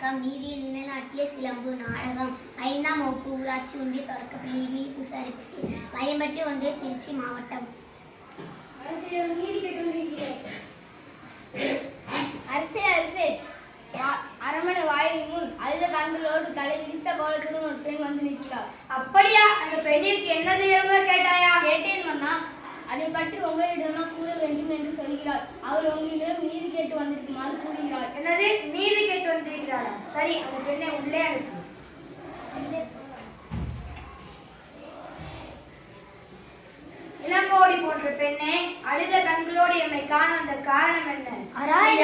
வணக்கம். நீதியை நிலைநாட்டிய சிலம்பு நாடகம் 5ஆம் வகுப்பு ஊராட்சி ஒன்றிய தொடக்கப்பள்ளி டி. பூசாரிப்பட்டி மயம்பட்டி ஒன்றிய திருச்சி மாவட்டம். அரண்மனை வாயில் முன் அழுத கண்களோடு தலை விரித்த கோலத்துடன் ஒரு பெண் வந்து நிற்கிறார். அப்படியா? அந்த பெண்ணிற்கு என்ன செய்யணுமோ கேட்டாயா? கேட்டேன் மன்னா. அதை பற்றி உங்களிடம் கூற வேண்டும் என்று சொல்கிறார். அவர் உங்களிடம் நீதி கேட்டு வந்திருக்குமாறு கூறுகிறார். என்னது? நீதி கேட்டு வந்திருக்கிறாரா? சரி, அந்த பெண்ணை உள்ளே அனுப்பு. இளங்கோடி போன்ற பெண்ணே, அழுத கண்களோடு எம்மை காண வந்த காரணம் என்ன?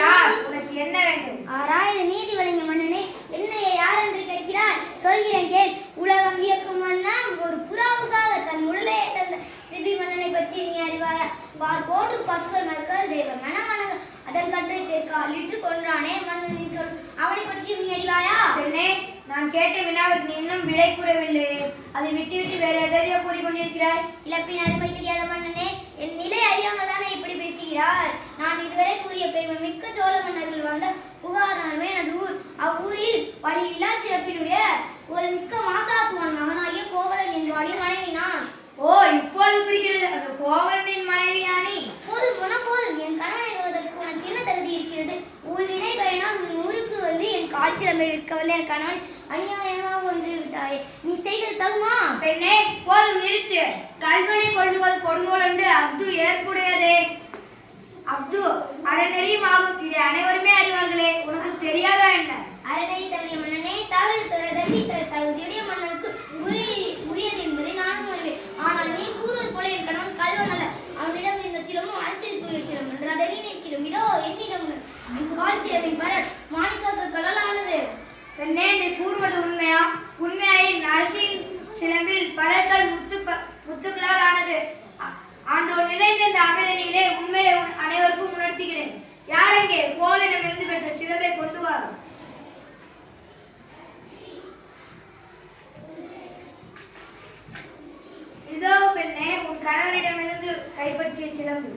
யார்? உனக்கு என்ன வேண்டும்? ஆராய்ந்து நீதி வழங்கிய மன்னனே, என்னைய யார் என்று கேட்கிறாய்? சொல்கிறேன் கேள். உலகம் வியக்கும் மன்னா, ஒரு புறாவுக்காக தன் உடலை தந்த சிபி மன்னனை பற்றி நீ அறிவாயா? பார் போன்று பசுவை மக்கள் தெய்வ மனமனக அதன் கற்றை தேர்க்கால் இற்று கொன்றானே மன்னனின் சொல், அவனை பற்றியும் நீ அறிவாயா? பெண்ணே, நான் கேட்ட வினாவிற்கு நீ இன்னும் விடை கூறவில்லையே. அதை விட்டுவிட்டு வேற எதையோ கூறிக்கொண்டிருக்கிறாய். இழப்பின் அருமை தெரியாத மன்னனே, என் நிலை அறியாமல் தானே இப்படி பேசுகிறாய்? நான் இதுவரை கூறிய பெருமை மிக்க சோழ மன்னர்கள் வந்த புகார் எனது ஊர். அவ்வூரில் வழியில்லா சிறப்பினுடைய ஒரு மிக்க மாசாத்துவன் மகனாகிய கோவலன் என்பாடி மனைவி நான். ஓ, இப்போது புரிகிறது. அந்த கோவலனின் மனைவியானி? போதும் போதும், என் கணவனை வருவதற்கு உனக்கு என்ன தகுதி இருக்கிறது? உள்வினை பயனால் உன் ஊருக்கு வந்து என் காட்சியிலமை விற்க வந்து என் கணவன் அநியாயமாக ஒன்று விட்டாயே, நீ செய்தது தகுமா? பெண்ணே, போதும் நிறுத்து. கல்வனை கொள்வது கொடுங்கோல் என்று அப்து ஏற்புடையதே. அப்து அறநெறியும் ஆகும். இதை அனைவருமே அறிவார்களே, உனக்கு தெரியாதா என்ன? அறநெறி தவறிய மன்னனே, தகுதியுடைய மன்னனுக்கு உரியது என்பதை நானும் அறிவேன். ஆனால் நீ கூறுவது போல என் கணவன் கல்வன் அல்ல. அவனிடம் இந்த சிலமும் அரசியல் சிலம் என்று அதை நினைச்சிடும். இதோ என்னிடம் என் கால் சிலவின் பரல் மாணிக்க கடலானது. பெண்ணே, நீ கூறுவது உண்மையா? உண்மையாயின் அரசின் சிலம்பில் பலர்கள் முத்துக்களால் ஆனது. ஆண்டோர் நிறைந்த இந்த அமைதனிலே உண்மையை அனைவருக்கும் உணர்த்துகிறேன். யாரெங்கே கோவலனிடமிருந்து பெற்ற சிலம்பை கொண்டு வா. இதோ பெண்ணே, உன் கணவனிடமிருந்து கைப்பற்றிய சிலம்பு.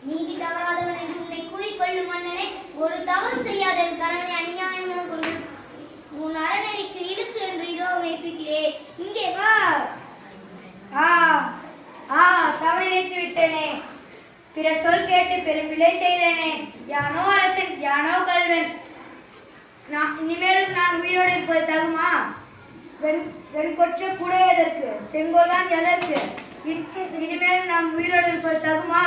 நீதி தவறாதவன் என்று உன்னை கூறிக்கொள்ளும் மன்னனே, ஒரு தவறு செய்யாத என் கணவனை அநியாயமாக கொண்டு உன் அறநெறிக்கு இழுக்கு என்று இதோ மெய்ப்பிக்கிறேன். இங்கே வா. தவறு நினைத்து விட்டேனே. பிறர் சொல் கேட்டு பெரும் விலை செய்தேனே. யானோ அரசன், யானோ கல்வன். இனிமேலும் நான் உயிரோடு இருப்பது தகுமா? வெண்கொற்ற கூடை எதற்கு? செங்கோல் தான் எதற்கு? இனிமேலும் நாம் உயிரோடு இருப்பது தகுமா?